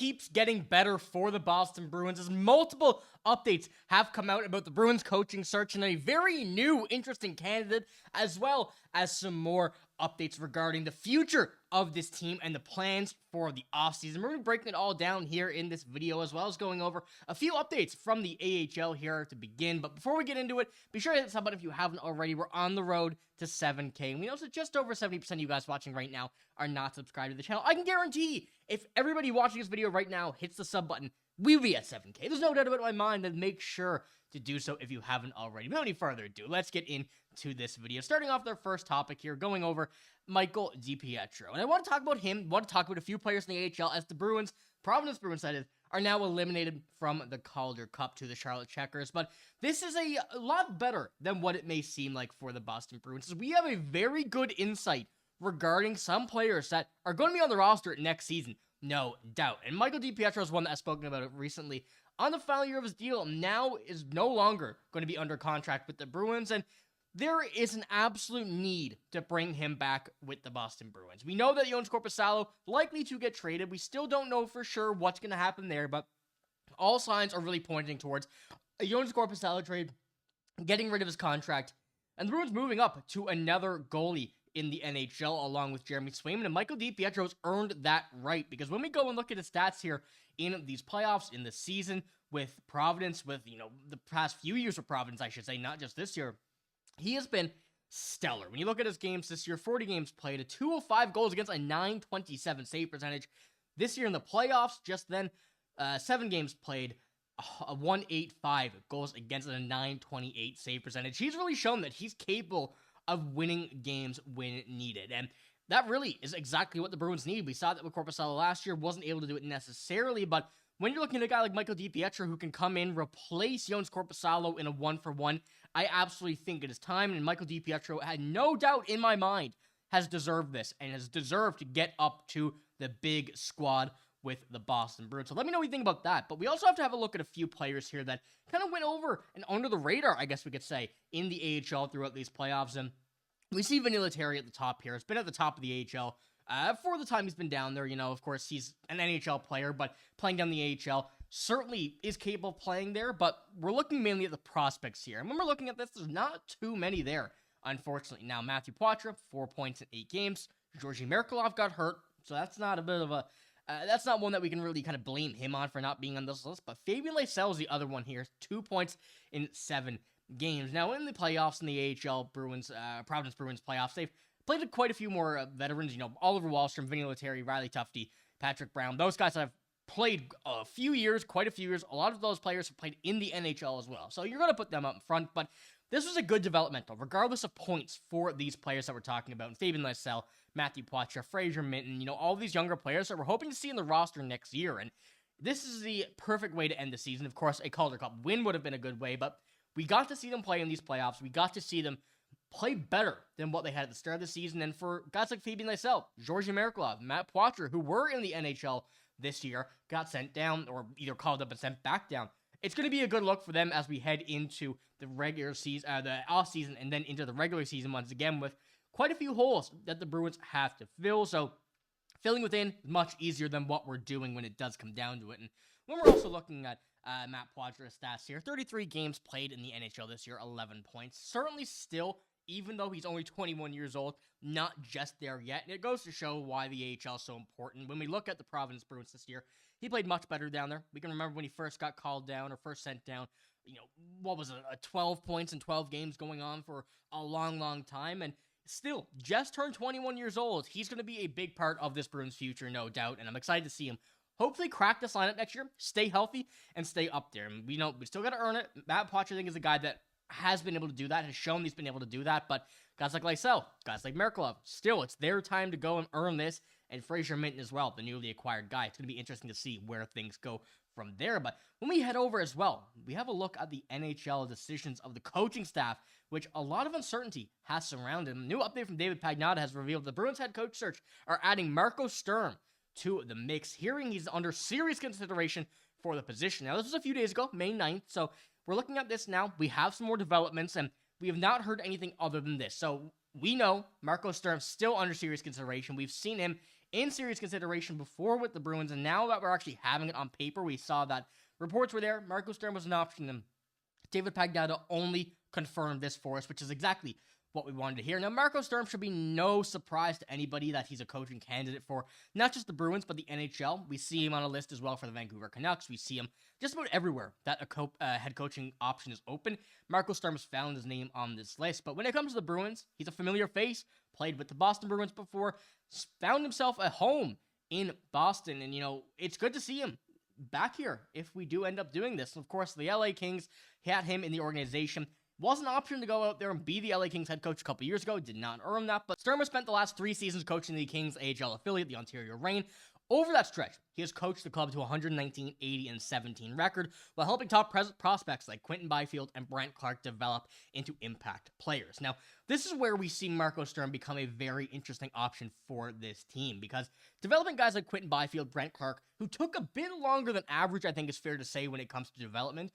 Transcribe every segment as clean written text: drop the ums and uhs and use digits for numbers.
keeps getting better for the Boston Bruins as multiple updates have come out about the Bruins coaching search and a very new, interesting candidate, as well as some more updates regarding the future of this team and the plans for the offseason. We're going to be breaking it all down here in this video, as well as going over a few updates from the AHL here to begin. But before we get into it, be sure to hit the sub button if you haven't already. We're on the road to 7K. And we know that just over 70% of you guys watching right now are not subscribed to the channel. I can guarantee if everybody watching this video right now hits the sub button, we'll be at 7K. There's no doubt about it in my mind, then make sure to do so if you haven't already. Without any further ado, let's get into this video. Starting off with our first topic here, going over Michael DiPietro. And I want to talk about him, want to talk about a few players in the AHL as the Bruins, Providence Bruins that is, are now eliminated from the Calder Cup to the Charlotte Checkers. But this is a lot better than what it may seem like for the Boston Bruins. We have a very good insight regarding some players that are going to be on the roster next season, no doubt. And Michael DiPietro is one that I've spoken about it recently. On the final year of his deal, now is no longer going to be under contract with the Bruins, and there is an absolute need to bring him back with the Boston Bruins. We know that Joonas Korpisalo likely to get traded. We still don't know for sure what's going to happen there, but all signs are really pointing towards a Joonas Korpisalo trade, getting rid of his contract, and the Bruins moving up to another goalie in the NHL along with Jeremy Swayman, and Michael DiPietro has earned that right, because when we go and look at his stats here in these playoffs, in the season with Providence, with, the past few years of Providence, I should say, not just this year, he has been stellar. When you look at his games this year, 40 games played, a 205 goals against a 927 save percentage. This year in the playoffs, just then, 7 games played, a 185 goals against a 928 save percentage. He's really shown that he's capable of winning games when needed, and that really is exactly what the Bruins need. We saw that with Korpisalo last year, wasn't able to do it necessarily, but when you're looking at a guy like Michael DiPietro who can come in, replace Joonas Korpisalo in a 1-for-1, I absolutely think it is time, and Michael DiPietro, had no doubt in my mind, has deserved this, and has deserved to get up to the big squad with the Boston Bruins. So let me know what you think about that. But we also have to have a look at a few players here that kind of went over and under the radar, I guess we could say, in the AHL throughout these playoffs. And we see Vinny Lettieri at the top here. It's been at the top of the AHL for the time he's been down there. Of course, he's an NHL player, but playing down the AHL certainly is capable of playing there. But we're looking mainly at the prospects here. And when we're looking at this, there's not too many there, unfortunately. Now, Matthew Poitras, 4 points in 8 games. Georgi Merkulov got hurt, so that's not a bit of a... that's not one that we can really kind of blame him on for not being on this list. But Fabian Lysell is the other one here. 2 points in 7 games. Now, in the playoffs, in the AHL Providence Bruins playoffs, they've played quite a few more veterans. Oliver Wahlstrom, Vinny Lettieri, Riley Tufte, Patrick Brown. Those guys that have played quite a few years. A lot of those players have played in the NHL as well. So you're going to put them up in front. But this was a good developmental, regardless of points, for these players that we're talking about. And Fabian Lysell, Matthew Poitras, Fraser Minton, all these younger players that we're hoping to see in the roster next year. And this is the perfect way to end the season. Of course, a Calder Cup win would have been a good way, but we got to see them play in these playoffs. We got to see them play better than what they had at the start of the season. And for guys like Fabian Lysell, Georgi Merkulov, Matt Poitras, who were in the NHL this year, got sent down or either called up and sent back down. It's going to be a good look for them as we head into the regular season, the off season, and then into the regular season once again, with quite a few holes that the Bruins have to fill. So filling within is much easier than what we're doing when it does come down to it. And when we're also looking at Matt Poitras' stats here, 33 games played in the NHL this year, 11 points. Certainly still, even though he's only 21 years old, not just there yet. And it goes to show why the AHL is so important. When we look at the Providence Bruins this year, he played much better down there. We can remember when he first got called down or first sent down, what was it, 12 points in 12 games going on for a long, long time. And still, just turned 21 years old. He's going to be a big part of this Bruins future, no doubt. And I'm excited to see him hopefully crack this lineup next year, stay healthy, and stay up there. And we still got to earn it. Matt Poitras, I think, is a guy that has been able to do that, has shown he's been able to do that. But guys like Lysell, guys like Merkulov, still, it's their time to go and earn this. And Fraser Minton as well, the newly acquired guy. It's going to be interesting to see where things go from there. But when we head over as well, we have a look at the NHL decisions of the coaching staff, which a lot of uncertainty has surrounded them. A new update from David Pastrnak has revealed the Bruins head coach search are adding Marco Sturm to the mix, hearing he's under serious consideration for the position. Now, this was a few days ago, May 9th, so we're looking at this now. We have some more developments, and we have not heard anything other than this. So we know Marco Sturm still under serious consideration. We've seen him in serious consideration before with the Bruins, and now that we're actually having it on paper, we saw that reports were there. Marco Sturm was an option, and David Pastrnak only confirmed this for us, which is exactly what we wanted to hear. Now, Marco Sturm should be no surprise to anybody that he's a coaching candidate for not just the Bruins, but the NHL. We see him on a list as well for the Vancouver Canucks. We see him just about everywhere that a head coaching option is open. Marco Sturm has found his name on this list. But when it comes to the Bruins, he's a familiar face, played with the Boston Bruins before, found himself a home in Boston. And, it's good to see him back here if we do end up doing this. Of course, the LA Kings had him in the organization. Was an option to go out there and be the LA Kings head coach a couple years ago. Did not earn that, but Sturm has spent the last 3 seasons coaching the Kings AHL affiliate, the Ontario Reign. Over that stretch, he has coached the club to a 119, 80, and 17 record while helping top prospects like Quinton Byfield and Brandt Clarke develop into impact players. Now, this is where we see Marco Sturm become a very interesting option for this team because developing guys like Quinton Byfield, Brandt Clarke, who took a bit longer than average, I think is fair to say when it comes to development.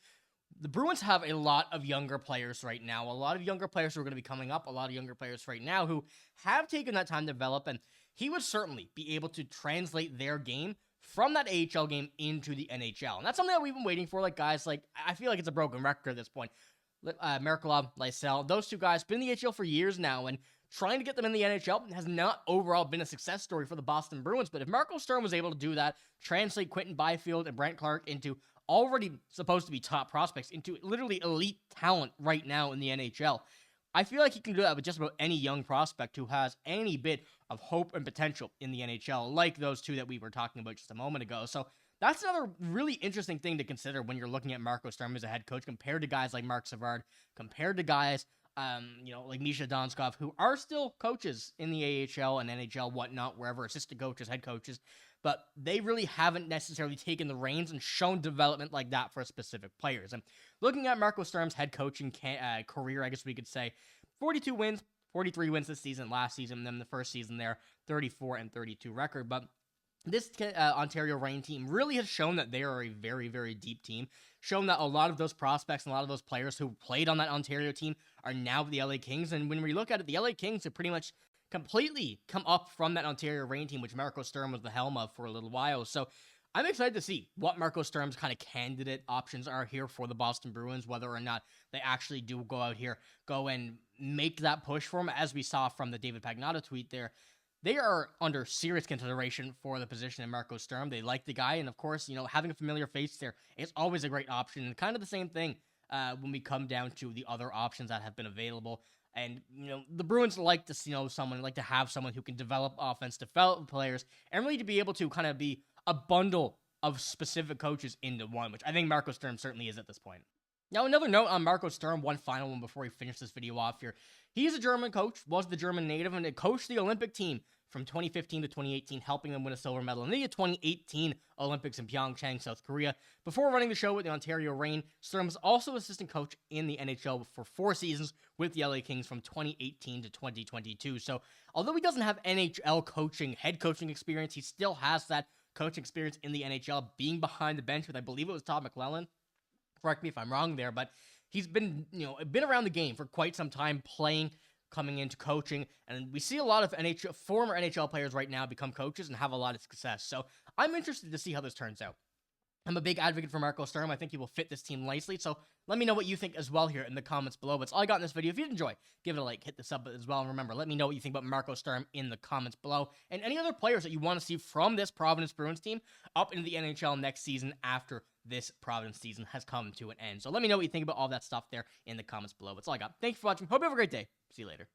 The Bruins have a lot of younger players right now, a lot of younger players who are going to be coming up, a lot of younger players right now who have taken that time to develop, and he would certainly be able to translate their game from that AHL game into the NHL. And that's something that we've been waiting for, like guys like, I feel like it's a broken record at this point. Merkulov, Lysell, those two guys been in the AHL for years now, and trying to get them in the NHL has not overall been a success story for the Boston Bruins. But if Marco Sturm was able to do that, translate Quinton Byfield and Brandt Clarke into already supposed to be top prospects into literally elite talent right now in the NHL, I feel like he can do that with just about any young prospect who has any bit of hope and potential in the NHL, like those two that we were talking about just a moment ago. So that's another really interesting thing to consider when you're looking at Marco Sturm as a head coach compared to guys like Mark Savard, compared to guys like Misha Donskov, who are still coaches in the AHL and NHL, whatnot, wherever, assistant coaches, head coaches, but they really haven't necessarily taken the reins and shown development like that for specific players. And looking at Marco Sturm's head coaching career, I guess we could say 42 wins, 43 wins this season, last season, and then the first season there, 34 and 32 record. But this Ontario Reign team really has shown that they are a very, very deep team, shown that a lot of those prospects and a lot of those players who played on that Ontario team are now the LA Kings. And when we look at it, the LA Kings have pretty much completely come up from that Ontario Reign team, which Marco Sturm was the helm of for a little while. So I'm excited to see what Marco Sturm's kind of candidate options are here for the Boston Bruins, whether or not they actually do go out here, go and make that push for him, as we saw from the David Pastrnak tweet there. They are under serious consideration for the position in Marco Sturm. They like the guy, and of course, having a familiar face there is always a great option, and kind of the same thing when we come down to the other options that have been available. And, the Bruins like to have someone who can develop offense, develop players, and really to be able to kind of be a bundle of specific coaches into one, which I think Marco Sturm certainly is at this point. Now, another note on Marco Sturm, one final one before we finish this video off here. He's a German coach, was the German native, and it coached the Olympic team from 2015 to 2018, helping them win a silver medal in the 2018 Olympics in Pyeongchang, South Korea. Before running the show with the Ontario Reign, Sturm was also assistant coach in the NHL for 4 seasons with the LA Kings from 2018 to 2022. So, although he doesn't have NHL head coaching experience, he still has that coaching experience in the NHL, being behind the bench with, I believe it was Todd McClellan. Correct me if I'm wrong there, but he's been, been around the game for quite some time, playing, coming into coaching, and we see a lot of former NHL players right now become coaches and have a lot of success. So I'm interested to see how this turns out. I'm a big advocate for Marco Sturm. I think he will fit this team nicely. So let me know what you think as well here in the comments below. That's all I got in this video. If you did enjoy, give it a like, hit the sub button as well. And remember, let me know what you think about Marco Sturm in the comments below. And any other players that you want to see from this Providence Bruins team up into the NHL next season after this Providence season has come to an end. So let me know what you think about all that stuff there in the comments below. That's all I got. Thank you for watching. Hope you have a great day. See you later.